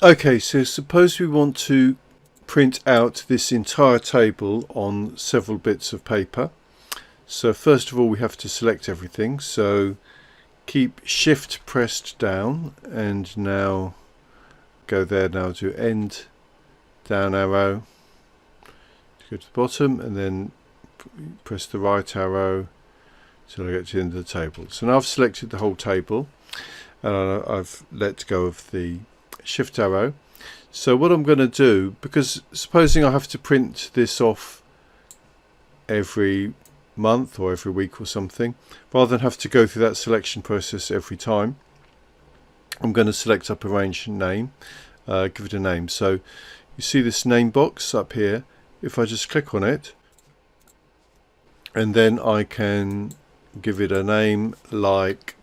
Okay, so suppose we want to print out this entire table on several bits of paper. So first of all we have to select everything, so keep shift pressed down and now go there, now to end down arrow to go to the bottom, and then press the right arrow till I get to the end of the table. So now I've selected the whole table and I've let go of the shift arrow. So what I'm going to do, because supposing I have to print this off every month or every week or something, rather than have to go through that selection process every time, I'm going to select up arrange name, give it a name. So you see this name box up here. If I just click on it, and then I can give it a name like,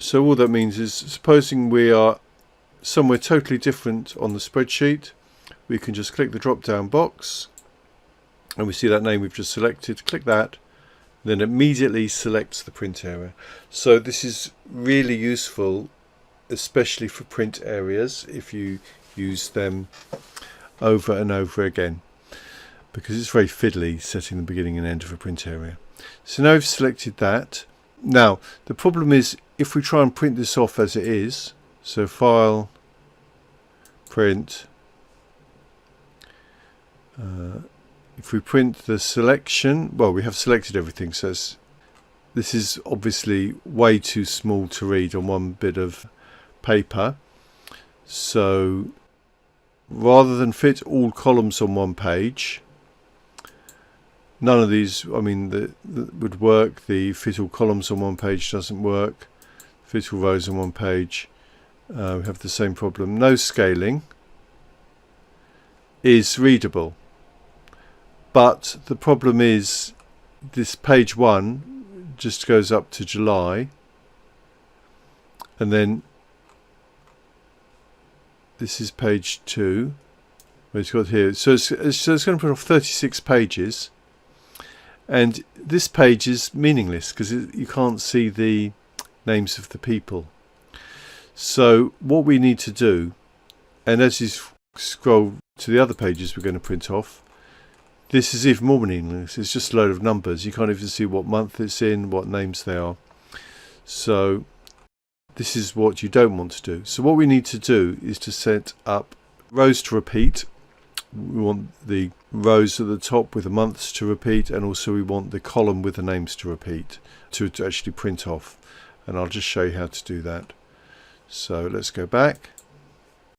so all that means is, supposing we are somewhere totally different on the spreadsheet, we can just click the drop down box and we see that name we've just selected, click that, then immediately selects the print area. So this is really useful, especially for print areas, if you use them over and over again, because it's very fiddly setting the beginning and end of a print area. So now we've selected that. Now the problem is, if we try and print this off as it is, so file, print, if we print the selection, well, we have selected everything, so this is obviously way too small to read on one bit of paper. So rather than fit all columns on one page, none of these, I mean, that would work. The fit all columns on one page doesn't work. Fit all rows on one page, we have the same problem. No scaling is readable, but the problem is this page 1 just goes up to July, and then this is page 2 where it's got here, so it's going to put off 36 pages, and this page is meaningless because you can't see the names of the people. So what we need to do, and as you scroll to the other pages we're going to print off, this is even more meaningless. It's just a load of numbers. You can't even see what month it's in, what names they are. So this is what you don't want to do. So what we need to do is to set up rows to repeat. We want the rows at the top with the months to repeat, and also we want the column with the names to repeat to actually print off. And I'll just show you how to do that. So let's go back.